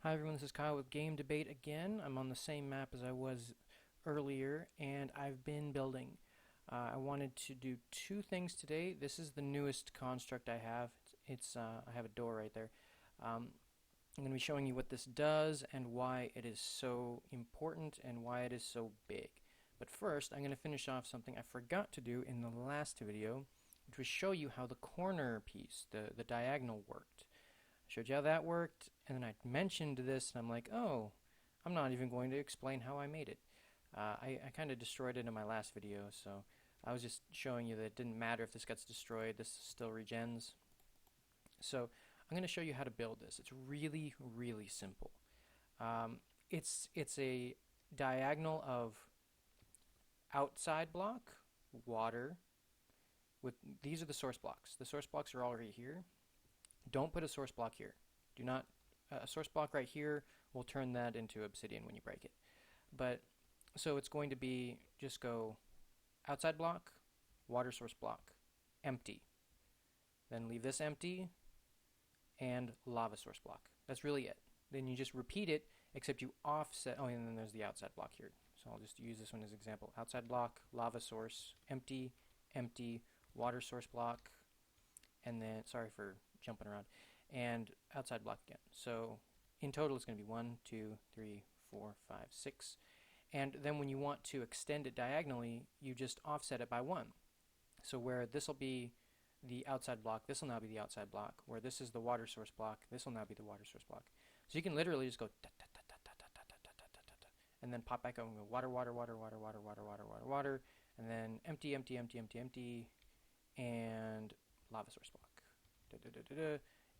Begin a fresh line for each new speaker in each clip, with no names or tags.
Hi everyone, this is Kyle with Game Debate again. I'm on the same map as I was earlier, and I've been building. I wanted to do two things today. This is the newest construct I have. I have a door right there. I'm going to be showing you what this does and why it is so important and why it is so big. But first, I'm going to finish off something I forgot to do in the last video, which was show you how the corner piece, the diagonal worked. I showed you how that worked, and then I mentioned this, and I'm like, oh, I'm not even going to explain how I made it. I kind of destroyed it in my last video, so I was just showing you that it didn't matter if this gets destroyed, this still regens. So I'm going to show you how to build this. It's really, really simple. It's a diagonal of outside block, water, with these are the source blocks. The source blocks are already here. Don't put a source block here. Do not, a source block right here will turn that into obsidian when you break it. But, so it's going to be, just go outside block, water source block, empty. Then leave this empty, and lava source block. That's really it. Then you just repeat it, except you offset, oh, and then there's the outside block here. So I'll just use this one as an example. Outside block, lava source, empty, empty, water source block, and then, sorry for jumping around, and outside block again. So in total it's going to be 1, 2, 3, 4, 5, 6. And then when you want to extend it diagonally, you just offset it by 1. So where this will be the outside block, this will now be the outside block. Where this is the water source block, this will now be the water source block. So you can literally just go and then pop back up and go water, water, water, water, water, water, water, water, water, and then empty, empty, empty, empty, empty, and lava source block.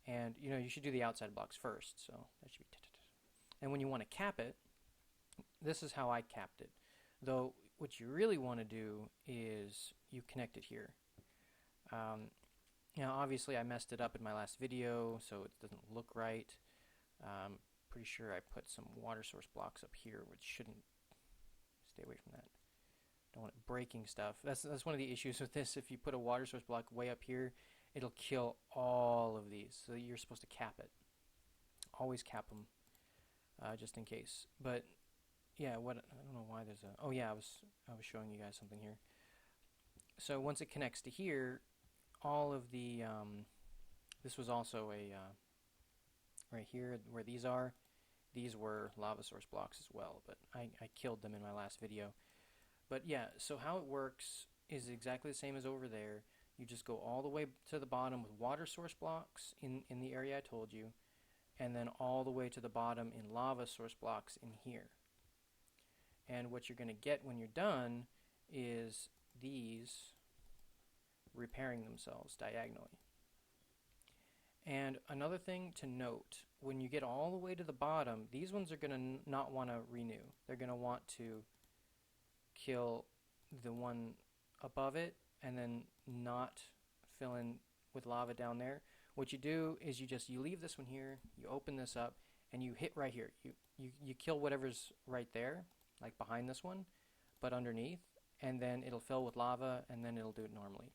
And you should do the outside blocks first, so that should be and when you want to cap it, this is how I capped it. Though what you really want to do is you connect it here. Obviously I messed it up in my last video, so it doesn't look right. Pretty sure I put some water source blocks up here, which shouldn't. Stay away from that. Don't want it breaking stuff. That's one of the issues with this. If you put a water source block way up here, it'll kill all of these. So you're supposed to cap it. Always cap them, just in case. But yeah, I don't know why there's a. Oh yeah, I was showing you guys something here. So once it connects to here, all of the this was also a right here where these are. These were lava source blocks as well, but I killed them in my last video. But yeah, so how it works is exactly the same as over there. You just go all the way to the bottom with water source blocks in the area I told you, and then all the way to the bottom in lava source blocks in here. And what you're going to get when you're done is these repairing themselves diagonally. And another thing to note, when you get all the way to the bottom, these ones are going to not want to renew. They're going to want to kill the one above it and then not fill in with lava down there. What you do is you leave this one here, you open this up, and you hit right here. You kill whatever's right there, like behind this one, but underneath, and then it'll fill with lava, and then it'll do it normally.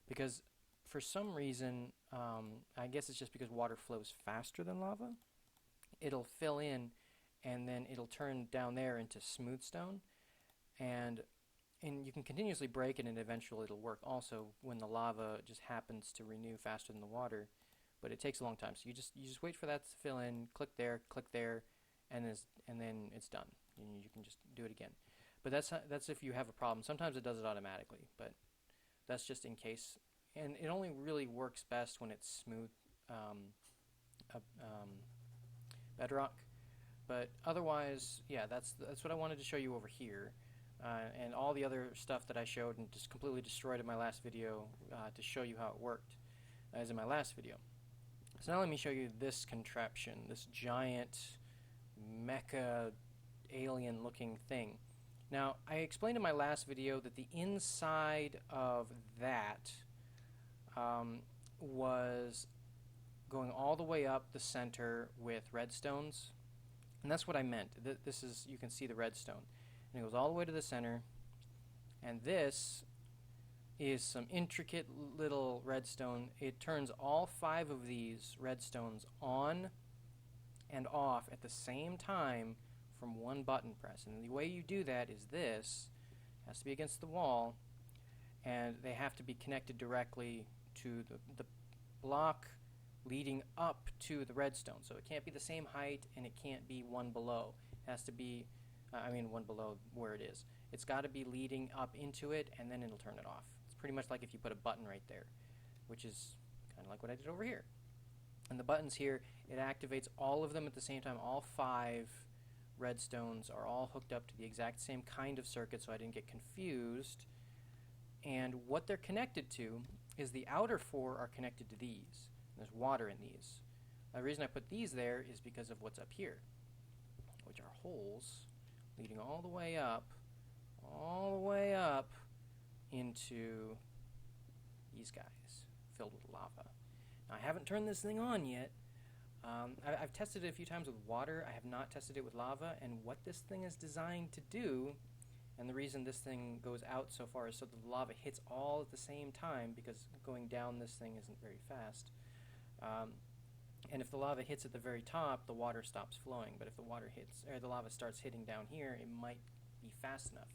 Because for some reason, I guess it's just because water flows faster than lava, it'll fill in, and then it'll turn down there into smooth stone, and you can continuously break it and eventually it'll work also when the lava just happens to renew faster than the water, but it takes a long time. So you just wait for that to fill in, click there, and then it's done. You can just do it again. But that's if you have a problem. Sometimes it does it automatically, but that's just in case. And it only really works best when it's smooth bedrock. But otherwise, yeah, that's what I wanted to show you over here. And all the other stuff that I showed and just completely destroyed in my last video to show you how it worked as in my last video. So now let me show you this contraption, this giant mecha alien looking thing. Now I explained in my last video that the inside of that was going all the way up the center with redstones, and that's what I meant. This is, you can see the redstone. And it goes all the way to the center, and this is some intricate little redstone. It turns all 5 of these redstones on and off at the same time from one button press. And the way you do that is this. It has to be against the wall, and they have to be connected directly to the block leading up to the redstone. So it can't be the same height, and it can't be one below. It has to be, one below where it is. It's got to be leading up into it, and then it'll turn it off. It's pretty much like if you put a button right there, which is kind of like what I did over here. And the buttons here, it activates all of them at the same time. All 5 redstones are all hooked up to the exact same kind of circuit, so I didn't get confused. And what they're connected to is the outer 4 are connected to these. There's water in these. The reason I put these there is because of what's up here, which are holes leading all the way up into these guys filled with lava. Now, I haven't turned this thing on yet. I've tested it a few times with water. I have not tested it with lava, and what this thing is designed to do, and the reason this thing goes out so far is so that the lava hits all at the same time, because going down this thing isn't very fast. And if the lava hits at the very top, the water stops flowing. But if the lava starts hitting down here, it might be fast enough.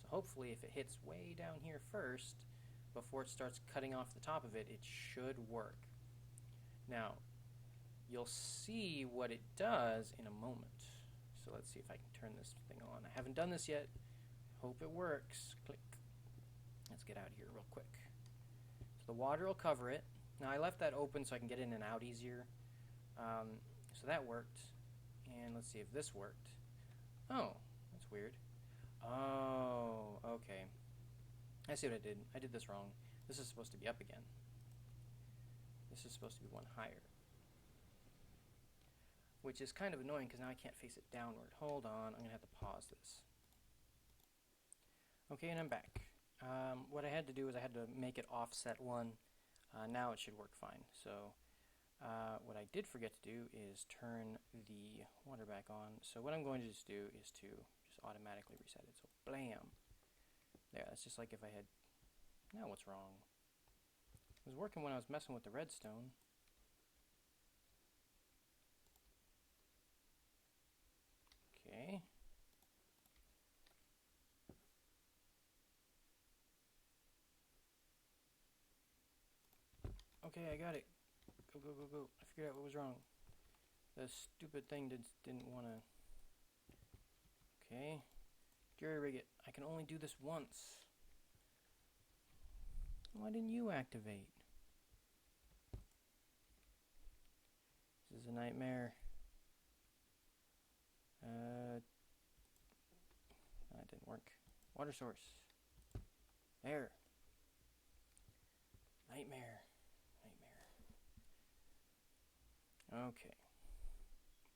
So hopefully, if it hits way down here first, before it starts cutting off the top of it, it should work. Now, you'll see what it does in a moment. So let's see if I can turn this thing on. I haven't done this yet. Hope it works. Click. Let's get out of here real quick. So the water will cover it. Now, I left that open so I can get in and out easier. So that worked. And let's see if this worked. Oh, that's weird. Oh, okay. I see what I did. I did this wrong. This is supposed to be up again. This is supposed to be one higher. Which is kind of annoying because now I can't face it downward. Hold on, I'm going to have to pause this. Okay, and I'm back. What I had to do is I had to make it offset 1. Now it should work fine. So what I did forget to do is turn the water back on. So what I'm going to just do is to just automatically reset it. So blam. There, that's just like if I had... Now what's wrong? It was working when I was messing with the redstone. Okay. Okay, I got it. Go, go, go, go. I figured out what was wrong. The stupid thing didn't want to... Okay. Jury rig it. I can only do this once. Why didn't you activate? This is a nightmare. That didn't work. Water source. There. Nightmare. Okay.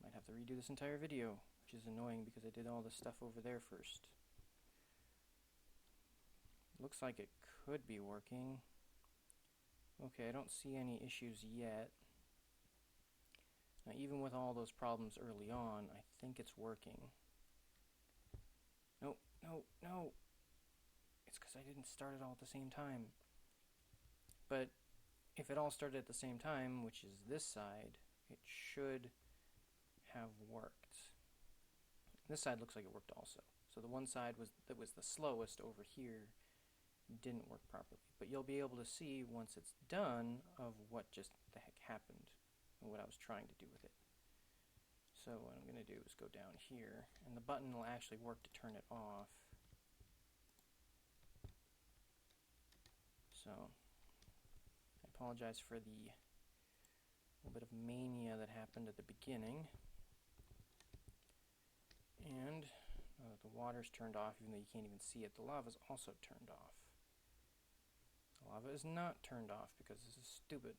Might have to redo this entire video, which is annoying because I did all this stuff over there first. Looks like it could be working. Okay, I don't see any issues yet. Now, even with all those problems early on, I think it's working. No, no, no! It's because I didn't start it all at the same time. But if it all started at the same time, which is this side, it should have worked. This side looks like it worked also. So the one side that was the slowest over here didn't work properly. But you'll be able to see once it's done of what just the heck happened and what I was trying to do with it. So what I'm going to do is go down here, and the button will actually work to turn it off. So I apologize for the little bit of mania that happened at the beginning. And the water's turned off, even though you can't even see it. The lava's also turned off. The lava is not turned off because this is stupid.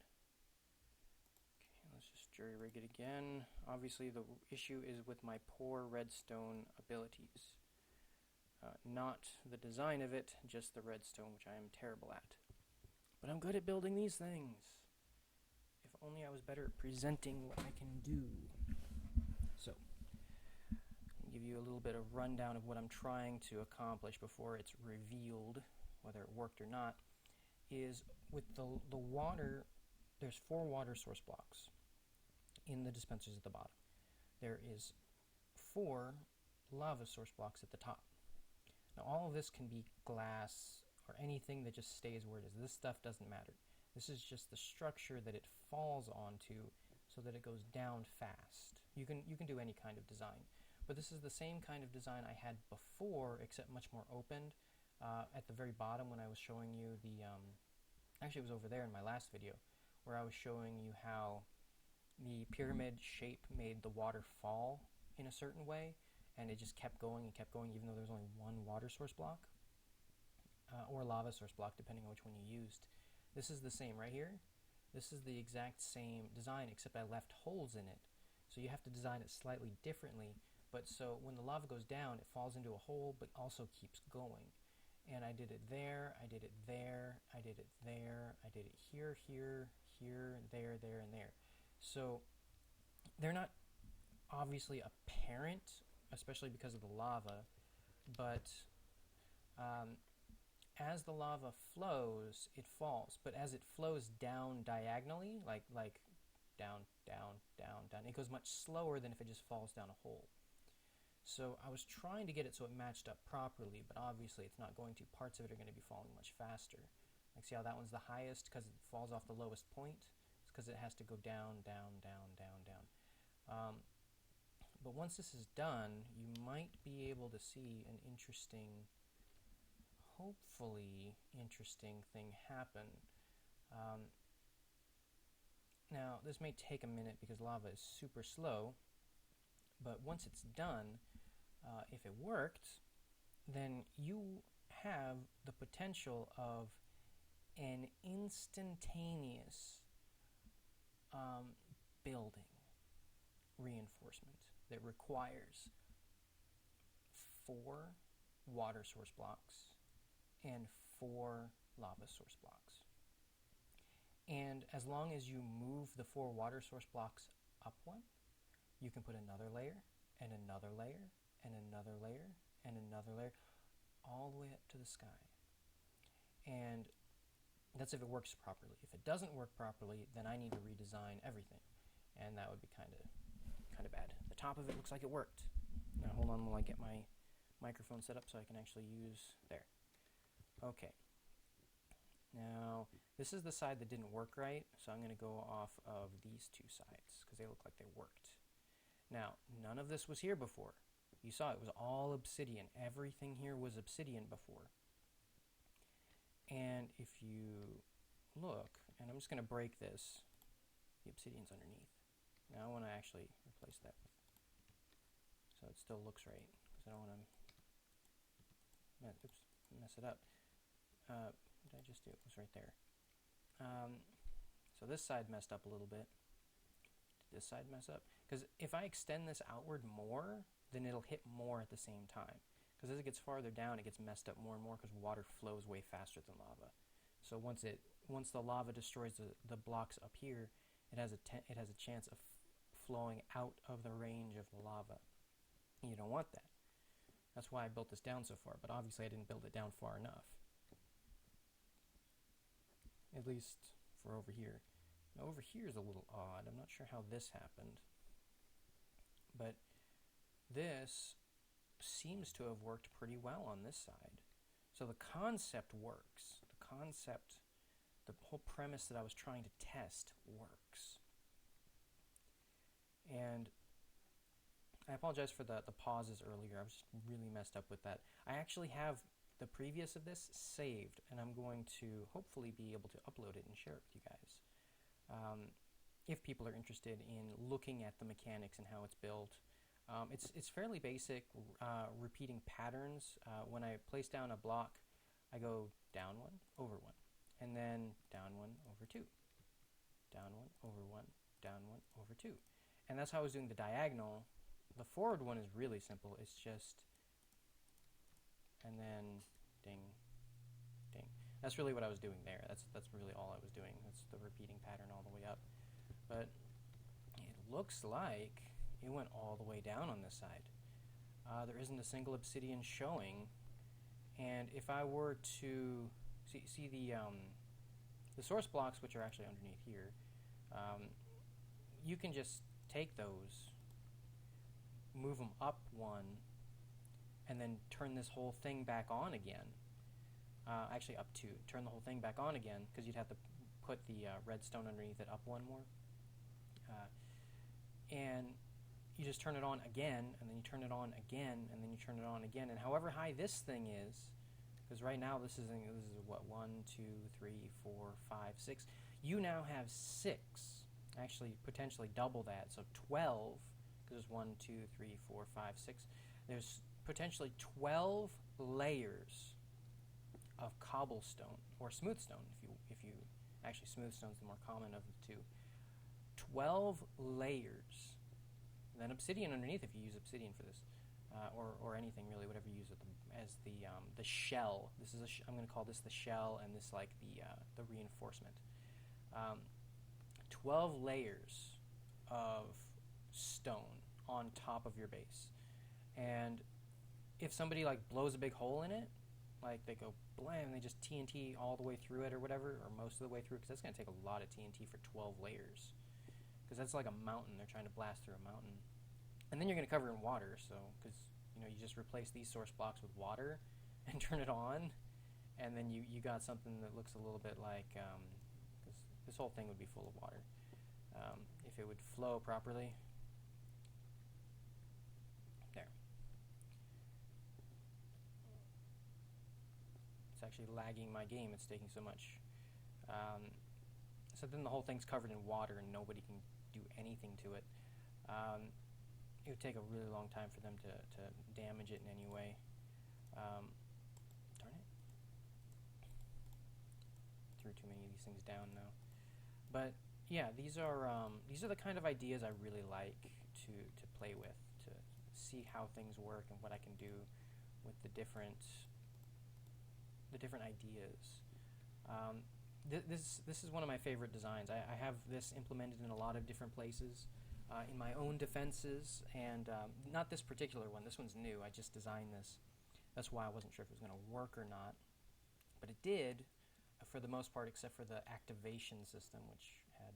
Okay, let's just jury rig it again. Obviously the issue is with my poor redstone abilities. Not the design of it, just the redstone, which I am terrible at. But I'm good at building these things. If only I was better at presenting what I can do. So, I'll give you a little bit of rundown of what I'm trying to accomplish before it's revealed, whether it worked or not, is with the water, there's 4 water source blocks in the dispensers at the bottom. there is 4 lava source blocks at the top. Now all of this can be glass or anything that just stays where it is. This stuff doesn't matter. This is just the structure that it falls onto so that it goes down fast. You can do any kind of design, but this is the same kind of design I had before, except much more opened. At the very bottom when I was showing you the, actually it was over there in my last video, where I was showing you how the pyramid shape made the water fall in a certain way, and it just kept going and kept going even though there was only one water source block, or lava source block, depending on which one you used. This is the same right here. This is the exact same design, except I left holes in it. So you have to design it slightly differently, but so when the lava goes down, it falls into a hole, but also keeps going. And I did it there, I did it there, I did it there, I did it here, here, here, there, and there. So they're not obviously apparent, especially because of the lava, but as the lava flows, it falls. But as it flows down diagonally, like down, down, down, down, it goes much slower than if it just falls down a hole. So I was trying to get it so it matched up properly, but obviously it's not going to. Parts of it are going to be falling much faster. Like, see how that one's the highest because it falls off the lowest point? It's because it has to go down, down, down, down, down. But once this is done, you might be able to see an interesting, hopefully interesting thing happen. Now, this may take a minute because lava is super slow, but once it's done, if it worked, then you have the potential of an instantaneous building reinforcement that requires 4 water source blocks and 4 lava source blocks. And as long as you move the 4 water source blocks up one, you can put another layer, and another layer, and another layer, and another layer, all the way up to the sky. And that's if it works properly. If it doesn't work properly, then I need to redesign everything, and that would be kind of bad. The top of it looks like it worked. Now hold on while I get my microphone set up so I can actually use there. Okay. Now this is the side that didn't work right, so I'm going to go off of these 2 sides because they look like they worked. Now, none of this was here before. You saw it was all obsidian. Everything here was obsidian before. And if you look, and I'm just going to break this, the obsidian's underneath. Now I want to actually replace that with, so it still looks right, because I don't want to mess it up. What did I just do? It was right there. So this side messed up a little bit. Did this side mess up? Because if I extend this outward more, then it'll hit more at the same time. Because as it gets farther down, it gets messed up more and more because water flows way faster than lava. So once the lava destroys the blocks up here, it has a chance of flowing out of the range of the lava. You don't want that. That's why I built this down so far, but obviously I didn't build it down far enough. At least for over here. Now over here is a little odd. I'm not sure how this happened. But this seems to have worked pretty well on this side. So the concept works. The whole premise that I was trying to test works. And I apologize for the pauses earlier. I was just really messed up with that. I actually have the previous of this saved, and I'm going to hopefully be able to upload it and share it with you guys. If people are interested in looking at the mechanics and how it's built. It's fairly basic, repeating patterns. When I place down a block, I go down 1, over 1, and then down 1, over 2, down 1, over 1, down 1, over 2. And that's how I was doing the diagonal. The forward one is really simple. It's just, and then ding, ding. That's really what I was doing there. That's really all I was doing. That's the repeating pattern all the way up. But it looks like it went all the way down on this side. There isn't a single obsidian showing. And if I were to see the source blocks, which are actually underneath here, you can just take those move them up one, and then turn this whole thing back on again. Actually, up two. Turn the whole thing back on again, because you'd have to put the redstone underneath it up one more. And you just turn it on again, and then you turn it on again, and then you turn it on again. And however high this thing is, because right now this is what, 1, 2, 3, 4, 5, 6. You now have 6. Actually, potentially double that. So 12, because there's 1, 2, 3, 4, 5, 6. There's potentially 12 layers of cobblestone or smoothstone. If you actually, smoothstone's the more common of the two. 12 layers. And then obsidian underneath if you use obsidian for this, or anything really, whatever you use as the shell. This is I'm going to call this the shell, and this like the reinforcement. 12 layers of stone on top of your base, and if somebody like blows a big hole in it, like they go blam, and they just TNT all the way through it or whatever, or most of the way through, because that's going to take a lot of TNT for 12 layers, because that's like a mountain. They're trying to blast through a mountain, and then you're going to cover it in water. So because you just replace these source blocks with water and turn it on, and then you got something that looks a little bit like, because this whole thing would be full of water if it would flow properly. There. It's actually lagging my game. It's taking so much. So then the whole thing's covered in water and nobody can do anything to it. It would take a really long time for them to damage it in any way. Darn it. Threw too many of these things down now. But yeah, these are the kind of ideas I really like to play with, to see how things work and what I can do with the different ideas. This is one of my favorite designs. I have this implemented in a lot of different places, in my own defenses, and not this particular one. This one's new. I just designed this. That's why I wasn't sure if it was going to work or not. But it did, for the most part, except for the activation system, which had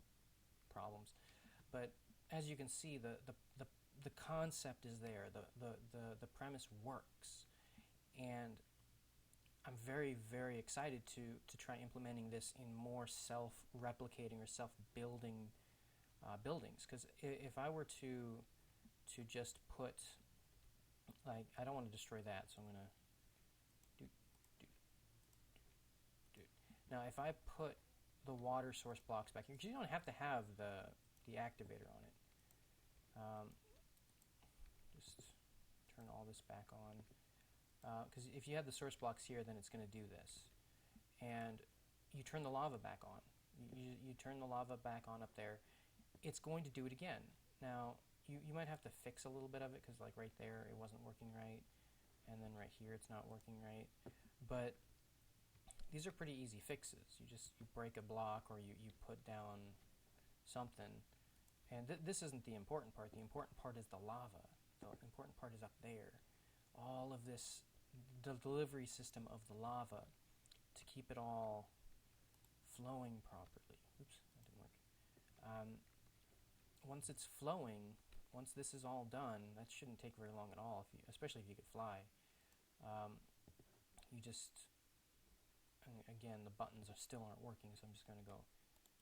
problems. But as you can see, the concept is there. The premise works, and I'm very, very excited to try implementing this in more self-replicating or self-building buildings. Because if I were to just put, like, I don't want to destroy that, so I'm going to Now, if I put the water source blocks back here, because you don't have to have the activator on it. Just turn all this back on. Because if you have the source blocks here, then it's going to do this. And you turn the lava back on. You turn the lava back on up there. It's going to do it again. Now, you might have to fix a little bit of it, because like right there, it wasn't working right. And then right here, it's not working right. But these are pretty easy fixes. You break a block, or you put down something. And this isn't the important part. The important part is the lava. The important part is up there. All of this, the delivery system of the lava to keep it all flowing properly. Oops, that didn't work. Once it's flowing, once this is all done, that shouldn't take very long at all, especially if you could fly. You just, again, the buttons still aren't working, so I'm just going to go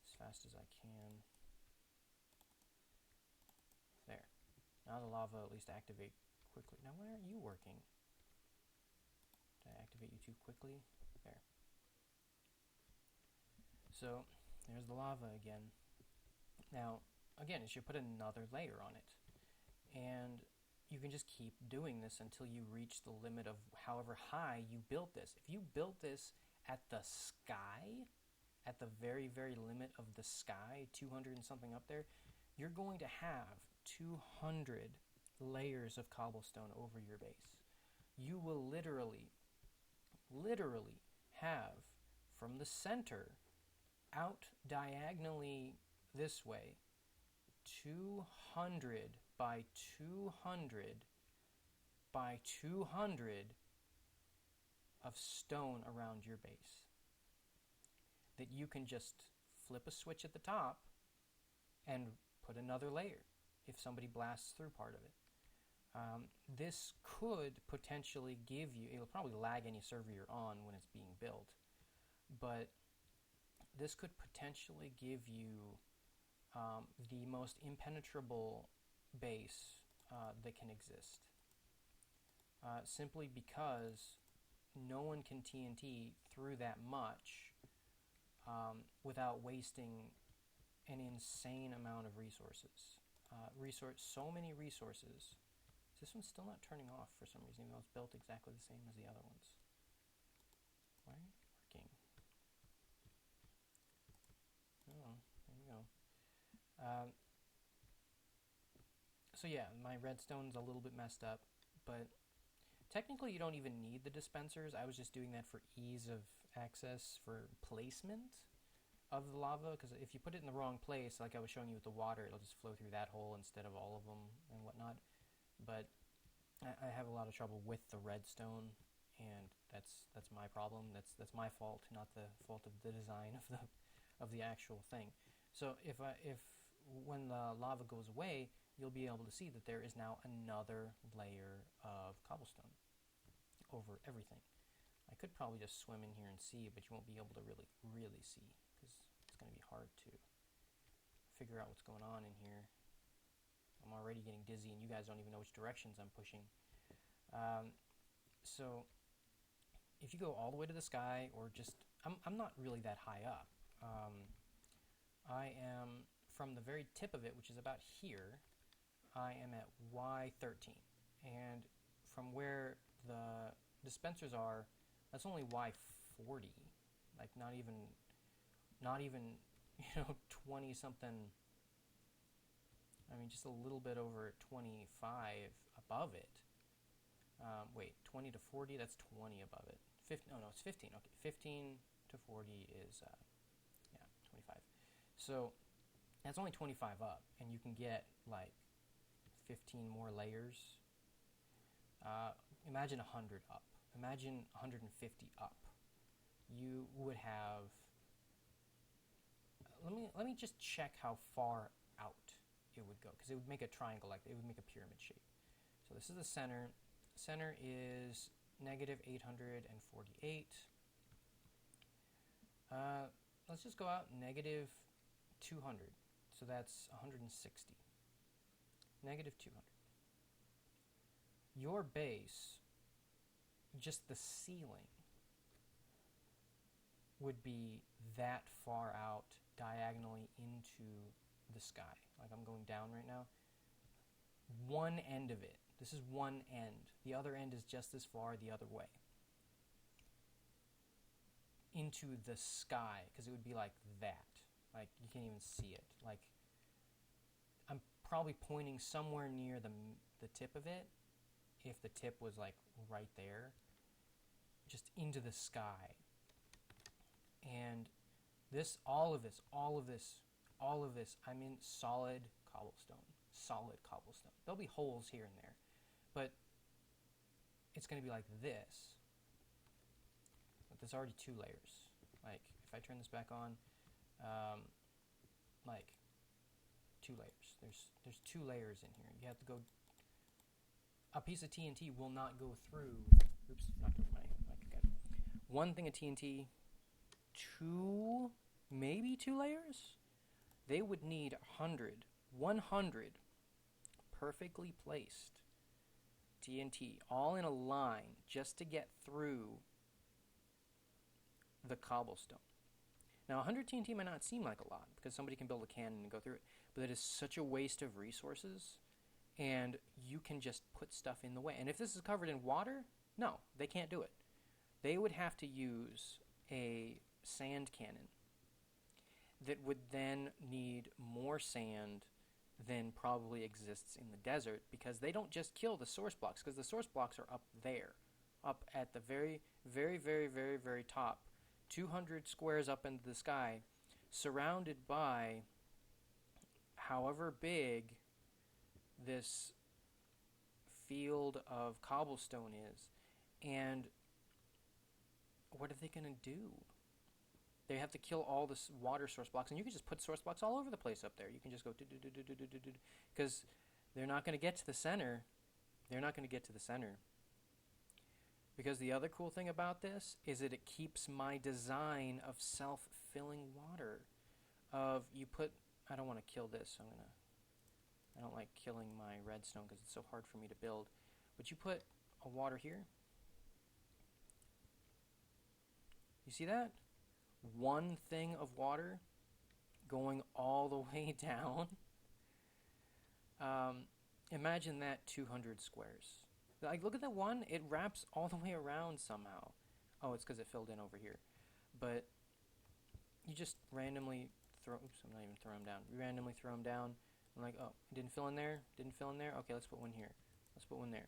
as fast as I can. There. Now the lava at least activate quickly. Now why aren't you working? Did I activate you too quickly? There. So there's the lava again. Now, again, it should put another layer on it. And you can just keep doing this until you reach the limit of however high you built this. If you built this at the sky, at the very, very limit of the sky, 200 and something up there, you're going to have 200 layers of cobblestone over your base. You will literally have from the center out diagonally this way 200 by 200 by 200 of stone around your base that you can just flip a switch at the top and put another layer if somebody blasts through part of it. This could potentially give you, it'll probably lag any server you're on when it's being built, but this could potentially give you the most impenetrable base that can exist. Simply because no one can TNT through that much without wasting an insane amount of resources. So many resources. This one's still not turning off for some reason, even though it's built exactly the same as the other ones. Why aren't you working? Oh, there you go. So yeah, my redstone's a little bit messed up, but technically you don't even need the dispensers. I was just doing that for ease of access, for placement of the lava, because if you put it in the wrong place, like I was showing you with the water, it'll just flow through that hole instead of all of them and whatnot. But I have a lot of trouble with the redstone, and that's my problem. That's my fault, not the fault of the design of the actual thing. So if when the lava goes away, you'll be able to see that there is now another layer of cobblestone over everything. I could probably just swim in here and see, but you won't be able to really see, because it's going to be hard to figure out what's going on in here. I'm already getting dizzy, and you guys don't even know which directions I'm pushing. So if you go all the way to the sky, or just, I'm not really that high up. I am from the very tip of it, which is about here. I am at Y13, and from where the dispensers are, that's only Y40. Like not even 20 something. I mean, just a little bit over 25 above it. Wait, 20 to 40, that's 20 above it. No, it's 15. Okay, 15 to 40 is, 25. So that's only 25 up, and you can get like 15 more layers. Imagine 100 up. Imagine 150 up. You would have. Let me just check how far out it would go, because it would make a triangle, like it would make a pyramid shape. So this is the center. Center is negative 848. Let's just go out negative 200. So that's 160. Negative 200. Your base, just the ceiling, would be that far out diagonally into the sky. Like I'm going down right now. One end of it. This is one end. The other end is just as far the other way. Into the sky, because it would be like that. Like you can't even see it. Like I'm probably pointing somewhere near the tip of it, if the tip was like right there, just into the sky. And all of this, I'm in solid cobblestone. There'll be holes here and there, but it's going to be like this. But there's already 2 layers. Like if I turn this back on, like 2 layers. There's 2 layers in here. You have to go. A piece of TNT will not go through. Oops, knocked over my mic again. One thing of TNT, 2, maybe 2 layers. They would need 100 perfectly placed TNT, all in a line, just to get through the cobblestone. Now, 100 TNT might not seem like a lot, because somebody can build a cannon and go through it, but it is such a waste of resources, and you can just put stuff in the way. And if this is covered in water, no, they can't do it. They would have to use a sand cannon that would then need more sand than probably exists in the desert, because they don't just kill the source blocks, because the source blocks are up there, up at the very, very, very, very, very top, 200 squares up into the sky, surrounded by however big this field of cobblestone is. And what are they going to do? They have to kill all the water source blocks, and you can just put source blocks all over the place up there. You can just go because they're not going to get to the center. they're not going to get to the center. Because the other cool thing about this is that it keeps my design of self-filling water. I don't want to kill this, so I don't like killing my redstone because it's so hard for me to build. But you put a water here. You see that? One thing of water going all the way down. Imagine that 200 squares. Like, look at that one. It wraps all the way around somehow. Oh, it's because it filled in over here. But you just randomly throw... Oops, I'm not even throwing them down. You randomly throw them down. I'm like, oh, it didn't fill in there? Didn't fill in there? Okay, let's put one here. Let's put one there.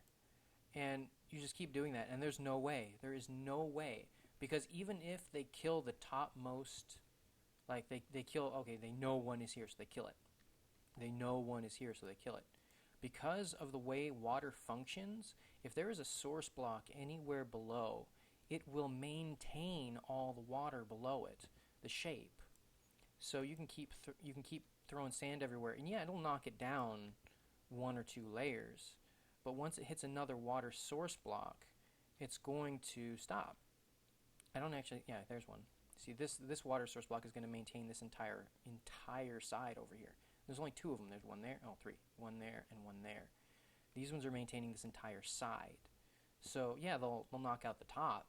And you just keep doing that. And there's no way. There is no way. Because even if they kill the topmost... Like, they kill... Okay, they know one is here, so they kill it. They know one is here, so they kill it. Because of the way water functions, if there is a source block anywhere below, it will maintain all the water below it, the shape. So you can keep throwing sand everywhere, and yeah, it'll knock it down 1 or 2 layers. But once it hits another water source block, it's going to stop. I don't actually... Yeah, there's one. See, this water source block is going to maintain this entire side over here. There's only 2 of them. There's one there. Oh, 3. One there and one there. These ones are maintaining this entire side. So, yeah, they'll knock out the top,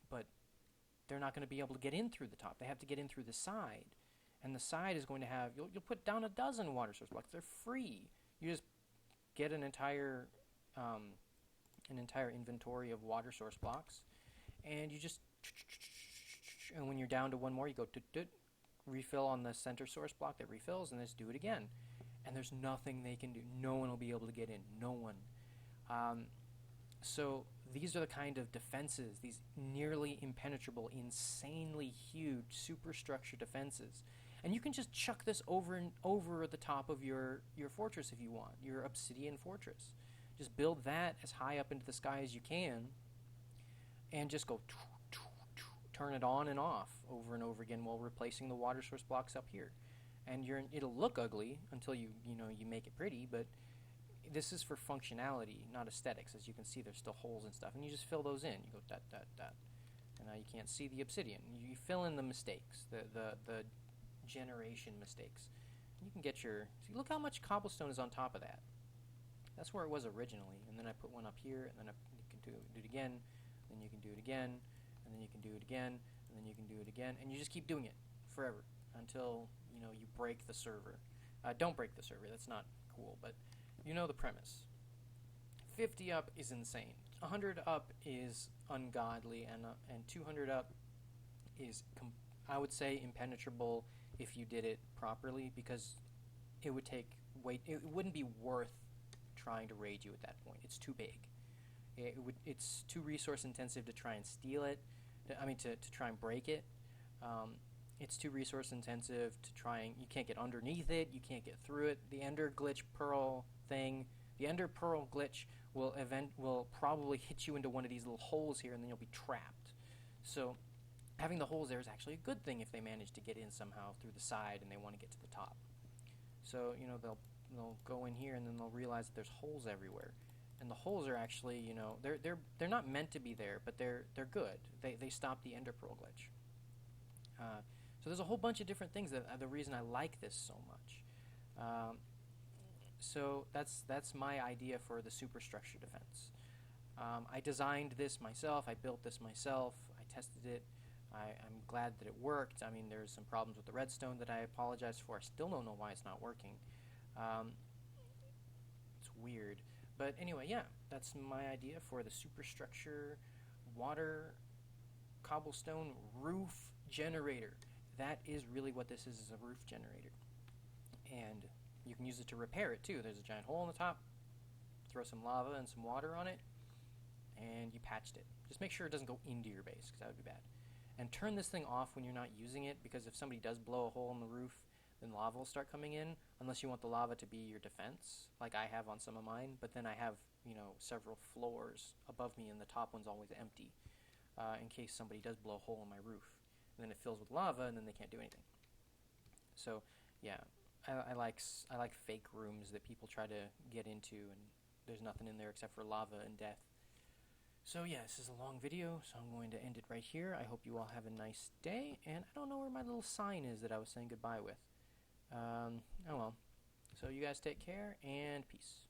but they're not going to be able to get in through the top. They have to get in through the side. And the side is going to have... You'll put down a dozen water source blocks. They're free. You just get an entire inventory of water source blocks, and you just... And when you're down to one more, you go... Refill on the center source block that refills, and just do it again. And there's nothing they can do. No one will be able to get in. No one. So these are the kind of defenses, these nearly impenetrable, insanely huge superstructure defenses. And you can just chuck this over and over the top of your fortress if you want, your obsidian fortress. Just build that as high up into the sky as you can, and just go... turn it on and off over and over again while replacing the water source blocks up here. And it'll look ugly until you make it pretty, but this is for functionality, not aesthetics. As you can see, there's still holes and stuff, and you just fill those in. You go dot, dot, dot. And now you can't see the obsidian. You fill in the mistakes, the generation mistakes. You can get your... See, look how much cobblestone is on top of that. That's where it was originally. And then I put one up here, and then you can do it again, then you can do it again, and then you can do it again, and then you can do it again, and you just keep doing it forever until, you break the server. Don't break the server, that's not cool, but you know the premise. 50 up is insane. 100 up is ungodly, and 200 up is, I would say, impenetrable if you did it properly, because it would take it wouldn't be worth trying to raid you at that point. It's too big. It's too resource intensive to try and steal it. To try and break it. It's too resource intensive to try and... You can't get underneath it. You can't get through it. The Ender glitch pearl thing... The Ender pearl glitch will probably hit you into one of these little holes here, and then you'll be trapped. So having the holes there is actually a good thing if they manage to get in somehow through the side and they want to get to the top. So, they'll go in here, and then they'll realize that there's holes everywhere. And the holes are actually, they're not meant to be there, but they're good. They stop the Ender pearl glitch. So there's a whole bunch of different things that are the reason I like this so much. So that's my idea for the superstructure defense. I designed this myself. I built this myself. I tested it. I'm glad that it worked. There's some problems with the redstone that I apologize for. I still don't know why it's not working. It's weird. But anyway, yeah, that's my idea for the superstructure water cobblestone roof generator. That is really what this is a roof generator. And you can use it to repair it too. There's a giant hole in the top, throw some lava and some water on it, and you patched it. Just make sure it doesn't go into your base, because that would be bad. And turn this thing off when you're not using it, because if somebody does blow a hole in the roof, then lava will start coming in, unless you want the lava to be your defense, like I have on some of mine. But then I have, several floors above me, and the top one's always empty, in case somebody does blow a hole in my roof. And then it fills with lava, and then they can't do anything. So, yeah, I like fake rooms that people try to get into, and there's nothing in there except for lava and death. So yeah, this is a long video, so I'm going to end it right here. I hope you all have a nice day, and I don't know where my little sign is that I was saying goodbye with. Oh well. So you guys take care, and peace.